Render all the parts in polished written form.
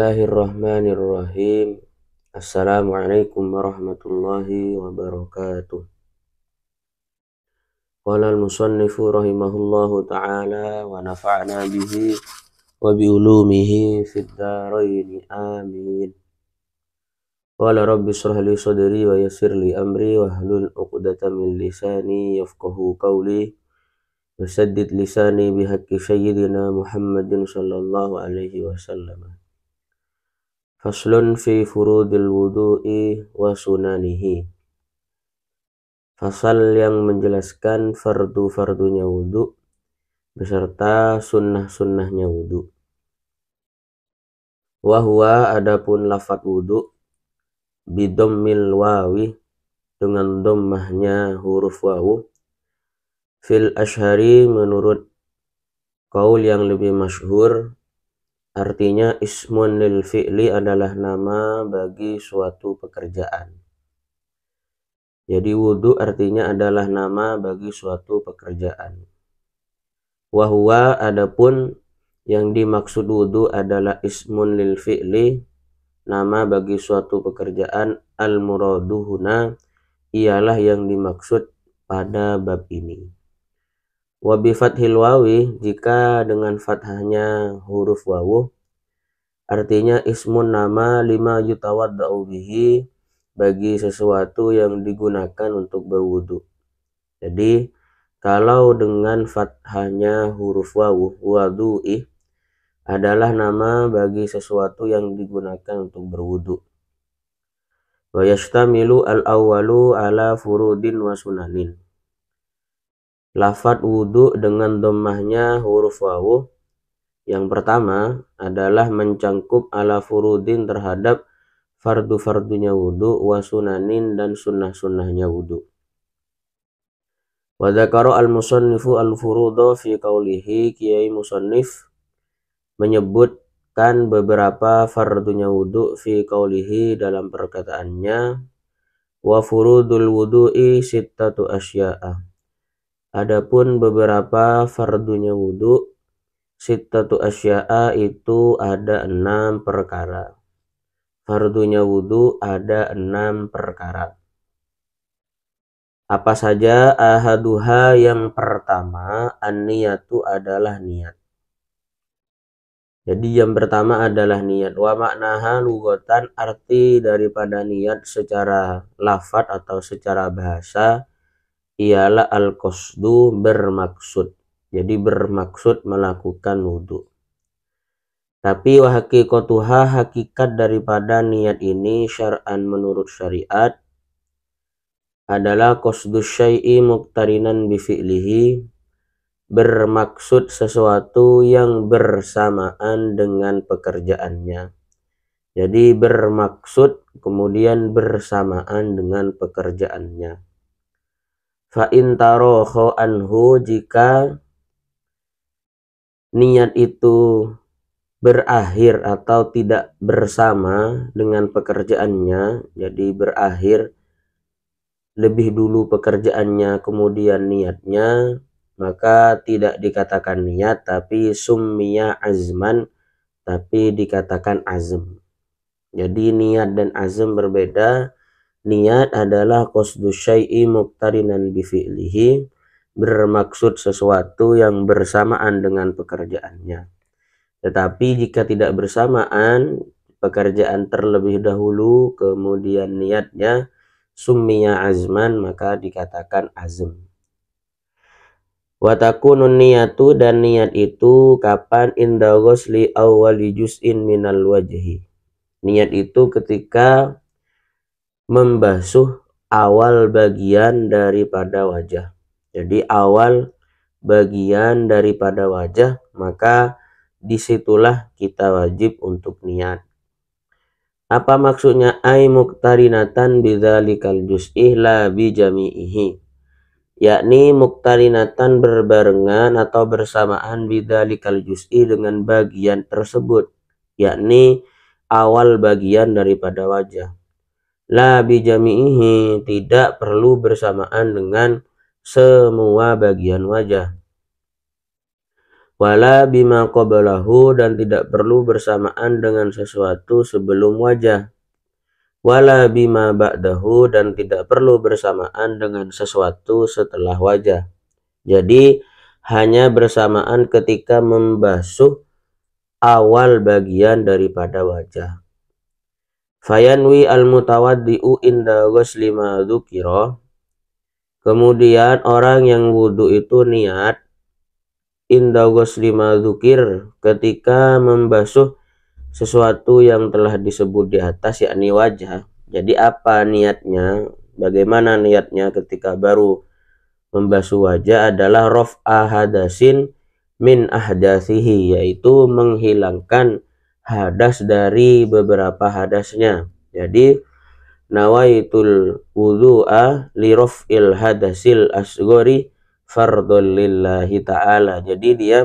Bismillahirrahmanirrahim. Assalamualaikum warahmatullahi wabarakatuh. Qala al-musannifu rahimahullahu ta'ala wa nafa'na bihi wa bi ulumihi fid dharain amin. Qala rabbi shrah li sadri wa yassir li amri wa hlul 'uqdatam min lisani yafqahu qawli wasaddid lisani bihaqqi sayyidina Muhammadin sallallahu alaihi wasallam. Faslun fi furudil wudu'i wa sunanihi. Fasal yang menjelaskan fardu-fardunya wudu beserta sunnah-sunnahnya wudu. Wahwa adapun lafadz wudu bidammil wawi dengan dhammahnya huruf wawu fil ashhari menurut qaul yang lebih masyhur. Artinya ismun lil fi'li adalah nama bagi suatu pekerjaan. Jadi wudu artinya adalah nama bagi suatu pekerjaan. Wahwa adapun yang dimaksud wudu adalah ismun lil fi'li, nama bagi suatu pekerjaan. Al muradu huna ialah yang dimaksud pada bab ini. Wa bi fathil wawi jika dengan fathahnya huruf wawu artinya ismun nama lima yutawadda'u bihi bagi sesuatu yang digunakan untuk berwudu. Jadi kalau dengan fathahnya huruf wawu wadu'i adalah nama bagi sesuatu yang digunakan untuk berwudu. Wa yashtamilu al-awwalu ala furudin wa sunanin. Lafadz wudu dengan dhammahnya huruf wawu yang pertama adalah mencangkup ala furudin terhadap fardu-fardunya wudu wa sunanin dan sunnah-sunnahnya wudu. Wa dzakara al-musannifu al-furudha fi qawlihi, kiai musannif menyebutkan beberapa fardunya wudu fi qawlihi dalam perkataannya wa furudul wudu'i sittatu asya'a. Adapun beberapa fardunya wudu sittatu asya'a itu ada 6 perkara. Fardunya wudu ada 6 perkara. Apa saja? Ahaduha yang pertama an-niyatu adalah niat. Jadi yang pertama adalah niat. Wa maknaha lughatan, arti daripada niat secara lafadz atau secara bahasa ialah al-qasdu, bermaksud. Jadi bermaksud melakukan wudu. Tapi wa haqiqatuha, hakikat daripada niat ini syar'an menurut syariat adalah qasdu syai'i muqtarinan bi fi'lihi, bermaksud sesuatu yang bersamaan dengan pekerjaannya. Jadi bermaksud kemudian bersamaan dengan pekerjaannya. Fa in tarokho anhu, jika niat itu berakhir atau tidak bersama dengan pekerjaannya, jadi berakhir lebih dulu pekerjaannya kemudian niatnya, maka tidak dikatakan niat tapi summiya azman, tapi dikatakan azm. Jadi niat dan azm berbeda. Niat adalah qasdu syai'i muqtarinan bi fi'lihi, bermaksud sesuatu yang bersamaan dengan pekerjaannya. Tetapi jika tidak bersamaan pekerjaan terlebih dahulu kemudian niatnya, summiya azman, maka dikatakan azm. Wa takunun niyatu, dan niat itu kapan? Inda ghusli awwali juz'in minal wajhi. Niat itu ketika membasuh awal bagian daripada wajah. Jadi awal bagian daripada wajah, maka disitulah kita wajib untuk niat. Apa maksudnya? Ai muqtarinatan bidzalikal juz'i la bi jami'ihi. Yakni muqtarinatan, berbarengan atau bersamaan bidzalikal juz'i dengan bagian tersebut, yakni awal bagian daripada wajah. La bijami'ihi, tidak perlu bersamaan dengan semua bagian wajah. wala bima qablahu, dan tidak perlu bersamaan dengan sesuatu sebelum wajah, wala bima ba'dahu, dan tidak perlu bersamaan dengan sesuatu setelah wajah. Jadi hanya bersamaan ketika membasuh awal bagian daripada wajah. Fayanwi al-mutawaddi'u inda ghusli ma dzukira. Kemudian orang yang wudhu itu niat inda ghusli ma dzukir, ketika membasuh sesuatu yang telah disebut di atas, yakni wajah. Jadi apa niatnya? Bagaimana niatnya ketika baru membasuh wajah? Adalah raf'a hadasin min ahdathihi, yaitu menghilangkan hadas dari beberapa hadasnya. Jadi nawaitul wudhu'a li raf'il hadasil asghari fardhul lillahi ta'ala. Jadi dia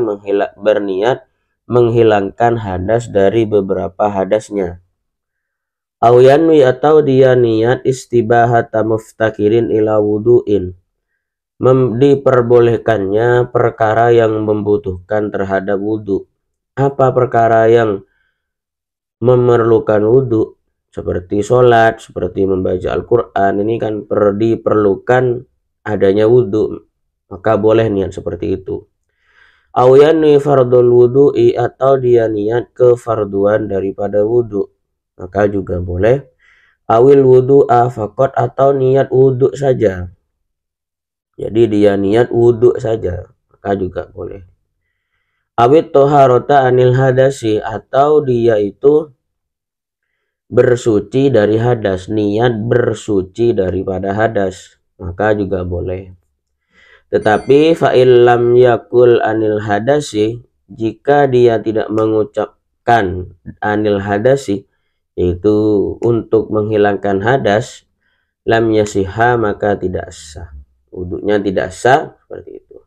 berniat menghilangkan hadas dari beberapa hadasnya. Aw yanwi, atau dia niat istibahata muftakirin ila wudu'in, diperbolehkannya perkara yang membutuhkan terhadap wudhu. Apa perkara yang memerlukan wudhu? Seperti sholat, seperti membaca Al-Quran, ini kan diperlukan adanya wudhu, maka boleh niat seperti itu. Awyani fardul wudu'i, atau dia niat kefarduan daripada wudhu, maka juga boleh. Awil wudu'a faqat, atau niat wudhu saja, jadi dia niat wudhu saja, maka juga boleh. Awit toharota anil hadasi, atau dia itu bersuci dari hadas, niat bersuci daripada hadas, maka juga boleh. Tetapi fa'il lam yakul anil hadasi, jika dia tidak mengucapkan anil hadasi, yaitu untuk menghilangkan hadas, lam yasiha, maka tidak sah, wudhunya tidak sah, seperti itu.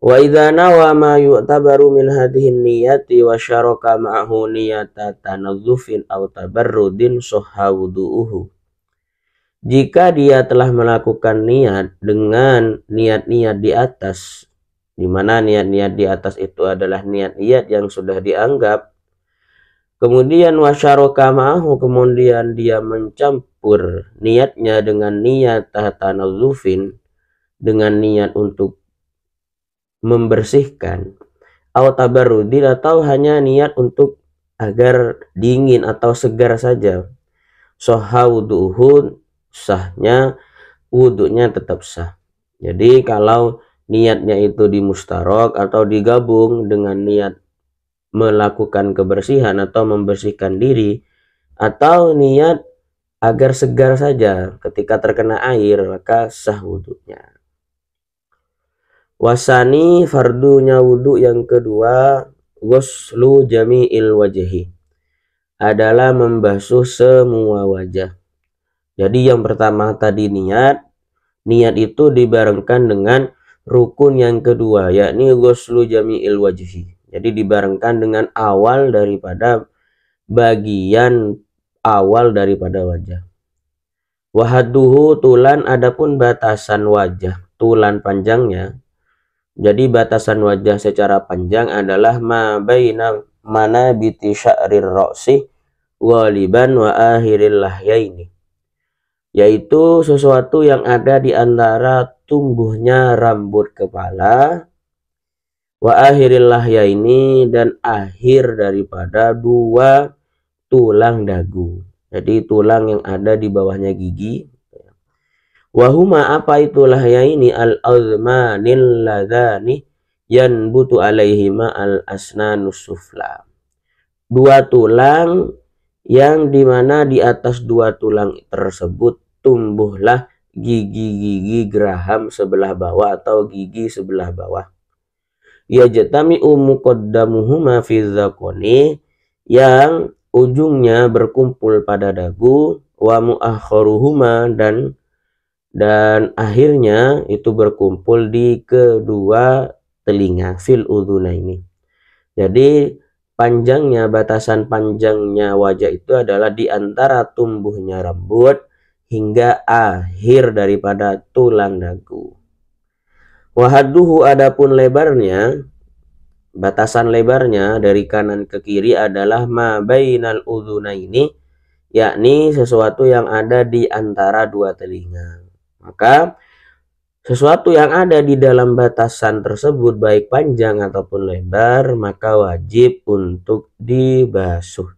Wa idza nawa ma yu'tabaru min hadhihi niyyati wa syaraka ma'ahu niyata tanazzufin aw tabarrudin sahha wudhu'uhu. Jika dia telah melakukan niat dengan niat-niat di atas, di mana niat-niat di atas itu adalah niat-niat yang sudah dianggap, kemudian wasyaraka ma'ahu, kemudian dia mencampur niatnya dengan niat tanazzufin, dengan niat untuk membersihkan, atau tabarrudin, atau hanya niat untuk agar dingin atau segar saja, sahha wudhu'uhu, sahnya wudhunya tetap sah. Jadi kalau niatnya itu dimustarok atau digabung dengan niat melakukan kebersihan atau membersihkan diri, atau niat agar segar saja ketika terkena air, maka sah wudhunya. Wasani, fardunya wudhu yang kedua, ghuslu jami'il wajhi, adalah membasuh semua wajah. Jadi yang pertama tadi niat itu dibarengkan dengan rukun yang kedua, yakni ghuslu jami'il wajhi. Jadi dibarengkan dengan awal daripada bagian awal daripada wajah. Wahaduhu, tulan, adapun batasan wajah, tulan panjangnya. Jadi batasan wajah secara panjang adalah ma baina manabiti sya'rir ra'si waliban wa akhiril lahyaini, yaitu sesuatu yang ada di antara tumbuhnya rambut kepala, wa akhiril lahyaini, dan akhir daripada dua tulang dagu. Jadi tulang yang ada di bawahnya gigi. Wahuma, apa itulah ya ini, al-azmanil ladhani yanbutu alaihima al-asnanus sufla. Dua tulang yang dimana di atas dua tulang tersebut tumbuhlah gigi-gigi geraham sebelah bawah atau gigi sebelah bawah. Yajtami'u muqaddamuhuma fi dzaqani, yang ujungnya berkumpul pada dagu, wa mu'akhiruhuma, dan akhirnya itu berkumpul di kedua telinga, fil udhunaini. Jadi panjangnya, batasan panjangnya wajah itu adalah di antara tumbuhnya rambut hingga akhir daripada tulang dagu. Wahaduhu, adapun lebarnya, batasan lebarnya dari kanan ke kiri adalah ma bainal udhunaini, yakni sesuatu yang ada di antara dua telinga. Maka sesuatu yang ada di dalam batasan tersebut baik panjang ataupun lebar maka wajib untuk dibasuh.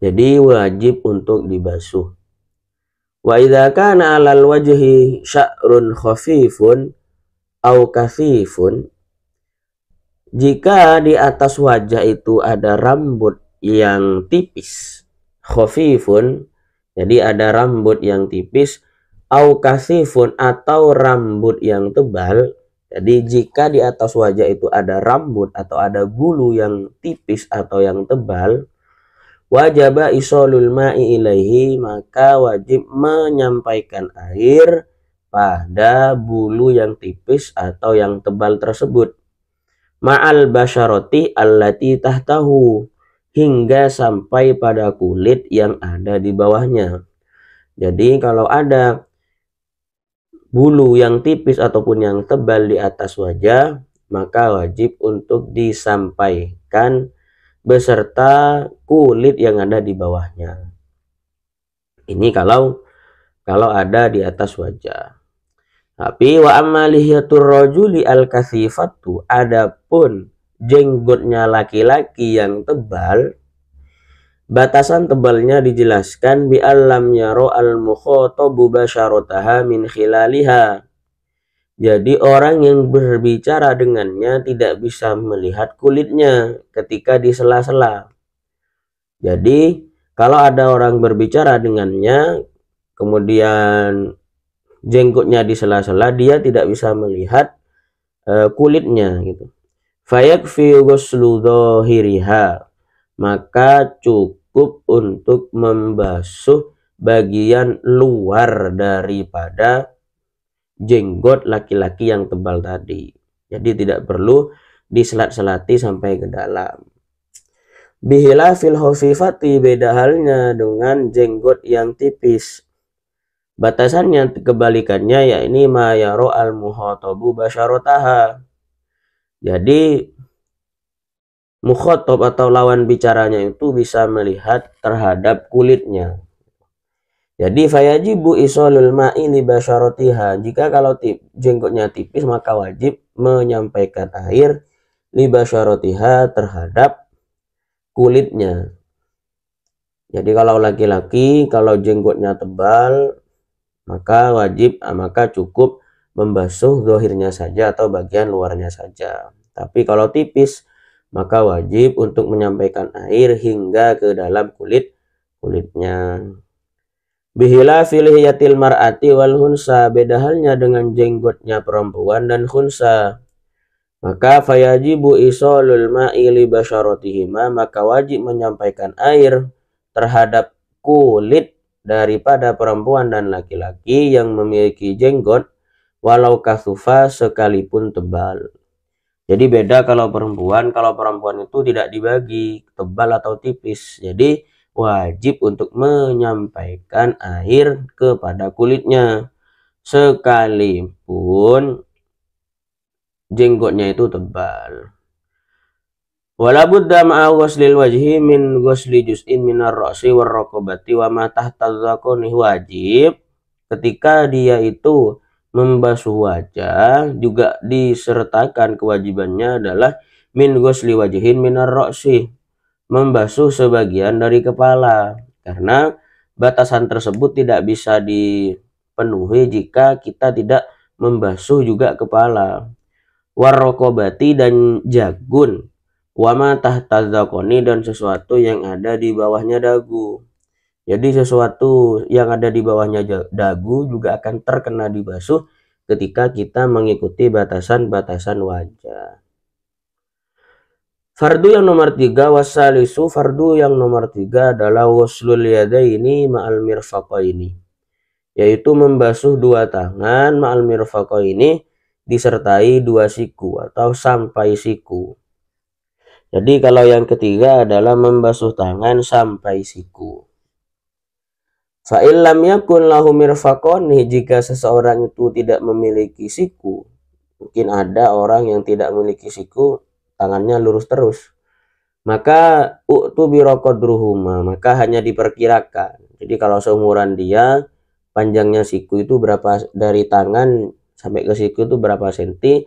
Jadi wajib untuk dibasuh. Wa idza kana 'alal wajhi sya'run khafifun au kathifun, jika di atas wajah itu ada rambut yang tipis, khafifun, jadi ada rambut yang tipis, au kathifun, atau rambut yang tebal. Jadi jika di atas wajah itu ada rambut atau ada bulu yang tipis atau yang tebal, wajaba isolul ma'i ilaihi, maka wajib menyampaikan air pada bulu yang tipis atau yang tebal tersebut. Ma'al basyarati allati tahtahu, hingga sampai pada kulit yang ada di bawahnya. Jadi kalau ada bulu yang tipis ataupun yang tebal di atas wajah, maka wajib untuk disampaikan beserta kulit yang ada di bawahnya. Ini kalau ada di atas wajah. Tapi wa amma lihiyatur rajuli al-kathifatu, adapun jenggotnya laki-laki yang tebal, batasan tebalnya dijelaskan bi allam yaro al-mukhatabu basyarataha min khilaliha. Jadi orang yang berbicara dengannya tidak bisa melihat kulitnya ketika di sela-sela. Jadi kalau ada orang berbicara dengannya kemudian jenggotnya di sela-sela, dia tidak bisa melihat kulitnya gitu. Fayakfi ghuslu dhahiriha, maka cukup untuk membasuh bagian luar daripada jenggot laki-laki yang tebal tadi. Jadi tidak perlu diselat-selati sampai ke dalam. Bihilafil khafifati, beda halnya dengan jenggot yang tipis. Batasannya kebalikannya, yakni ma yaro al mukhatabu basyarataha. Jadi mukhatab atau lawan bicaranya itu bisa melihat terhadap kulitnya. Jadi fayajibu isolul ma'i li basyaratiha, jika kalau jenggotnya tipis maka wajib menyampaikan air li basyaratiha terhadap kulitnya. Jadi kalau laki-laki kalau jenggotnya tebal maka cukup membasuh zahirnya saja atau bagian luarnya saja. Tapi kalau tipis maka wajib untuk menyampaikan air hingga ke dalam kulitnya. Bihila filihiyatil mar'ati wal hunsa, beda halnya dengan jenggotnya perempuan dan khunsa. Maka fayajibu isolul ma'i li basyaratihima, maka wajib menyampaikan air terhadap kulit daripada perempuan dan laki-laki yang memiliki jenggot walau kasufa, sekalipun tebal. Jadi beda kalau perempuan itu tidak dibagi tebal atau tipis. Jadi wajib untuk menyampaikan air kepada kulitnya sekalipun jenggotnya itu tebal. Wala budda ma'a ghuslil wajhi min ghusli juz'in minar ra'si war raqabati wa ma tahta dzaqani, wajib ketika dia itu membasuh wajah juga disertakan kewajibannya adalah min ghusli wajhin minar ra'si, membasuh sebagian dari kepala, karena batasan tersebut tidak bisa dipenuhi jika kita tidak membasuh juga kepala. War raqabati, dan jagun, wama tahta dzaqani, dan sesuatu yang ada di bawahnya dagu. Jadi sesuatu yang ada di bawahnya dagu juga akan terkena dibasuh ketika kita mengikuti batasan-batasan wajah. Fardu yang nomor 3, wasalisu, fardu yang nomor 3 adalah ghuslul yadaini ma'al mirfaqaini, yaitu membasuh dua tangan ma'al mirfaqaini, disertai dua siku atau sampai siku. Jadi kalau yang ketiga adalah membasuh tangan sampai siku. Fa illam yakun lahu mirfaqani, jika seseorang itu tidak memiliki siku, Mungkin ada orang yang tidak memiliki siku, tangannya lurus terus. Maka u'tubirokodruhuma, maka hanya diperkirakan. Jadi kalau seumuran dia, panjangnya siku itu berapa, dari tangan sampai ke siku itu berapa senti,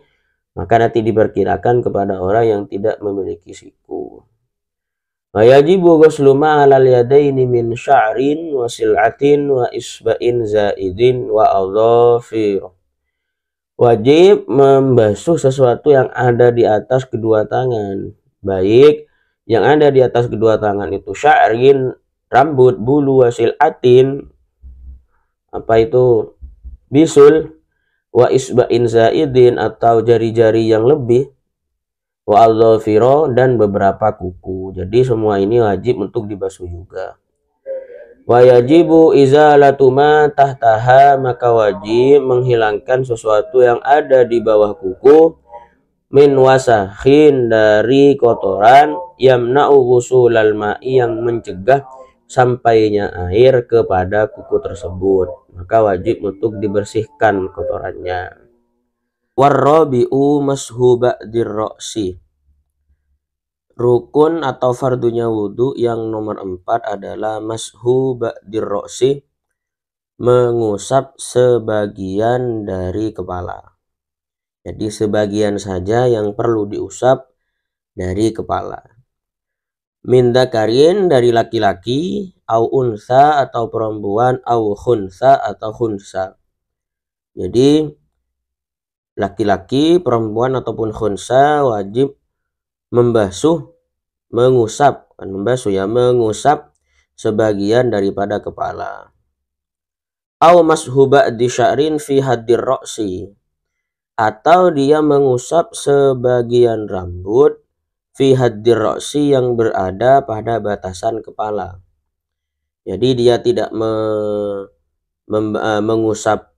maka nanti diperkirakan kepada orang yang tidak memiliki siku. Wa yajibu ghuslu ma 'alal yadaini min sya'rin wa sil'atin wa isba'in zaidin wa adhafir. Wajib membasuh sesuatu yang ada di atas kedua tangan, baik yang ada di atas kedua tangan itu sya'rin, rambut, bulu, wasil atin, apa itu, bisul, wa isba'in zaidin, atau jari-jari yang lebih, wa al-dhafiro, dan beberapa kuku. Jadi semua ini wajib untuk dibasuh juga. Wa yajibu izalatu ma tahtaha, maka wajib menghilangkan sesuatu yang ada di bawah kuku, min wasakhin, dari kotoran, yamna'u wusulal ma'i, yang mencegah sampainya air kepada kuku tersebut, maka wajib untuk dibersihkan kotorannya. Warrabi'u mashuba dirroksi, rukun atau fardunya wudhu yang nomor 4 adalah mashuba dirroksi, mengusap sebagian dari kepala. Jadi sebagian saja yang perlu diusap dari kepala. Min dzakarin, dari laki-laki, au unsa, atau perempuan, au khunsa, atau khunsa. Jadi laki-laki, perempuan, ataupun khunsa wajib membasuh, mengusap, kan membasuh ya, mengusap sebagian daripada kepala. Au mashuba di sya'rin fi haddir roksi, atau dia mengusap sebagian rambut fi haddir roksi, yang berada pada batasan kepala. Jadi dia tidak mengusap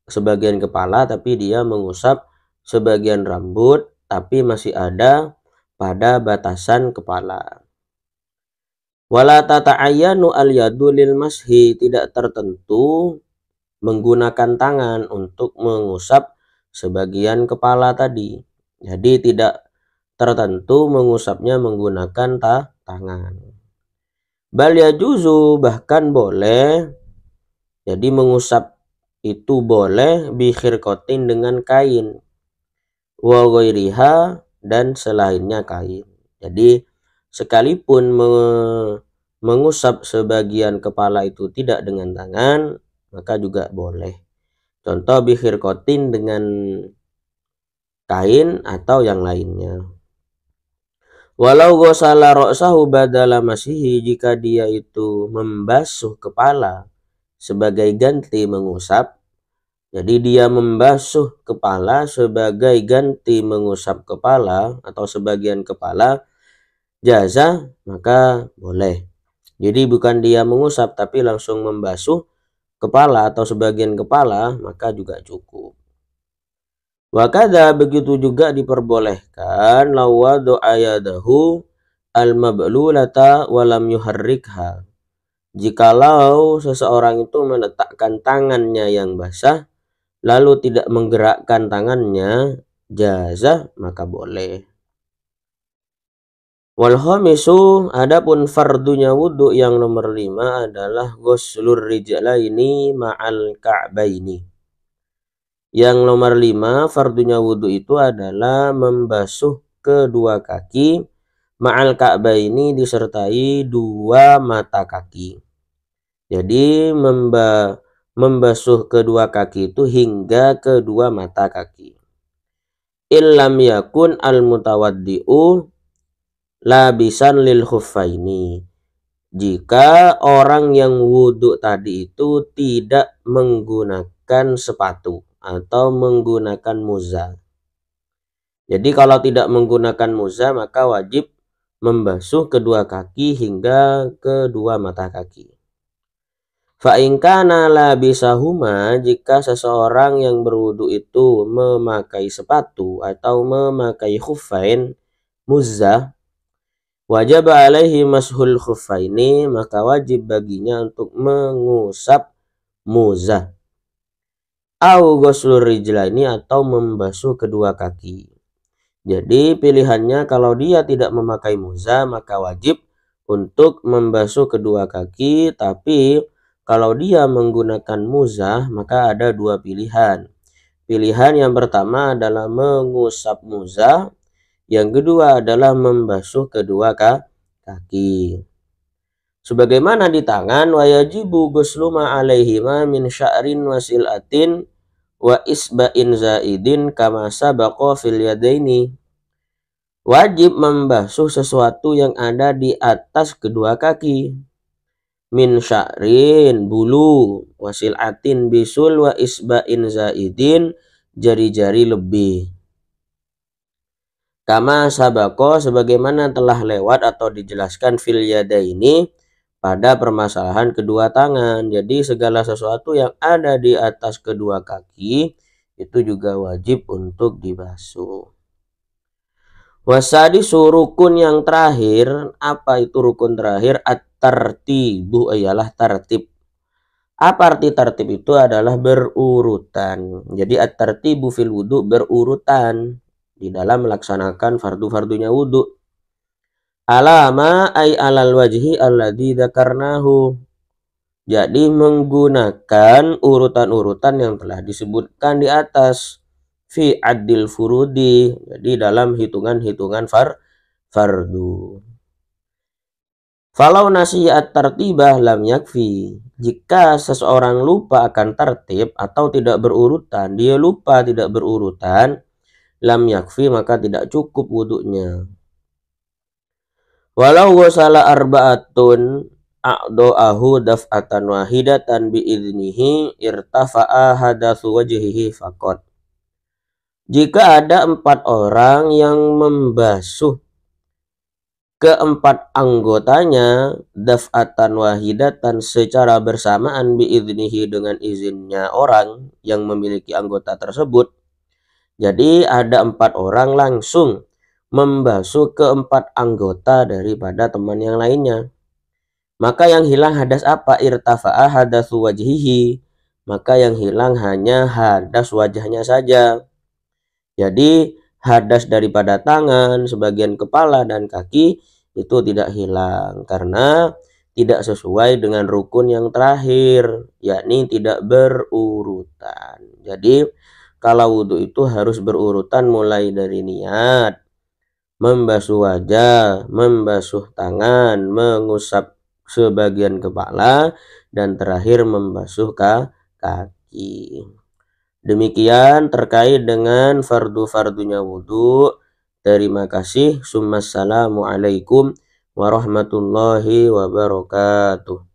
sebagian kepala, tapi dia mengusap sebagian rambut, tapi masih ada pada batasan kepala. Wala tata'ayyanu al-yadu lil mashi, tidak tertentu menggunakan tangan untuk mengusap sebagian kepala tadi. Jadi tidak tertentu mengusapnya menggunakan tangan. Bal yajuzu, bahkan boleh, jadi mengusap itu boleh, bi khirqatin, dengan kain, wa ghairiha, dan selainnya kain. Jadi sekalipun mengusap sebagian kepala itu tidak dengan tangan, maka juga boleh. Contoh bi khirqatin, dengan kain atau yang lainnya. Walau ghusala ra'sahu badala masihi, jika dia itu membasuh kepala sebagai ganti mengusap, jadi dia membasuh kepala sebagai ganti mengusap kepala atau sebagian kepala, jaza, maka boleh. Jadi bukan dia mengusap tapi langsung membasuh kepala atau sebagian kepala, maka juga cukup. Wakada, begitu juga diperbolehkan, lawadu ayadahu al-mablulata walam yuharrikha, jikalau seseorang itu meletakkan tangannya yang basah lalu tidak menggerakkan tangannya, jaza, maka boleh. Wal khamisu, adapun fardunya wudhu yang nomor 5 adalah ghuslur rijlaini ma'al ka'baini. Yang nomor 5 fardunya wudhu itu adalah membasuh kedua kaki, ma'al ka'baini, disertai dua mata kaki. Jadi membasuh kedua kaki itu hingga kedua mata kaki. Illam yakun al mutawaddi'u labisan lil khuffaini, jika orang yang wudhu tadi itu tidak menggunakan sepatu atau menggunakan muza. Jadi kalau tidak menggunakan muza, maka wajib membasuh kedua kaki hingga kedua mata kaki. Fa in kana labisahuma, jika seseorang yang berwudu itu memakai sepatu atau memakai khuffain, muzzah, wajib alaihi mashul khuffaini, maka wajib baginya untuk mengusap muzzah. au ghuslur rijlaini atau membasuh kedua kaki. Jadi pilihannya kalau dia tidak memakai muzah maka wajib untuk membasuh kedua kaki, tapi kalau dia menggunakan muzah maka ada dua pilihan. Pilihan yang pertama adalah mengusap muzah, yang kedua adalah membasuh kedua kaki. Sebagaimana di tangan, wa yajibu ghuslu ma alaihima min sya'rin wa sil'atin wa isba'in zaidin kama sabaqa fil yadaini. Wajib membasuh sesuatu yang ada di atas kedua kaki. Min sya'rin, bulu, wa sil'atin, bisul, wa isba'in zaidin, jari-jari lebih. Kama sabako, sebagaimana telah lewat atau dijelaskan fil yadaini pada permasalahan kedua tangan. Jadi segala sesuatu yang ada di atas kedua kaki itu juga wajib untuk dibasuh. Wasadi rukun yang terakhir, apa itu rukun terakhir? At-tartibu, ialah tertib. Apa arti tertib? Itu adalah berurutan. Jadi at-tartibu fil wudu, berurutan di dalam melaksanakan fardu-fardunya wudu. Alama ay alal wajhi alladzi dzakarnahu. Jadi menggunakan urutan-urutan yang telah disebutkan di atas. Fi adil furudi, jadi dalam hitungan-hitungan fardu. Falau nasi'at tartibah lam yakfi. Jika seseorang lupa akan tertib atau tidak berurutan, dia lupa tidak berurutan, lam yakfi maka tidak cukup wudunya. Walau wasala arba'atun a'do'ahu daf'atan wahidatan bi'idnihi irtafa'a hadatsu wajhihi faqat. Jika ada 4 orang yang membasuh keempat anggotanya daf'atan wahidatan secara bersamaan bi'idnihi dengan izinnya orang yang memiliki anggota tersebut. Jadi ada 4 orang langsung membasuh keempat anggota daripada teman yang lainnya. Maka yang hilang hadas apa? Irtafa'a hadatsu wajhihi. Maka yang hilang hanya hadas wajahnya saja. Jadi hadas daripada tangan, sebagian kepala dan kaki itu tidak hilang karena tidak sesuai dengan rukun yang terakhir, yakni tidak berurutan. Jadi kalau wudhu itu harus berurutan mulai dari niat, membasuh wajah, membasuh tangan, mengusap sebagian kepala, dan terakhir membasuh kaki. Demikian terkait dengan fardu-fardunya wudhu. Terima kasih. Assalamualaikum warahmatullahi wabarakatuh.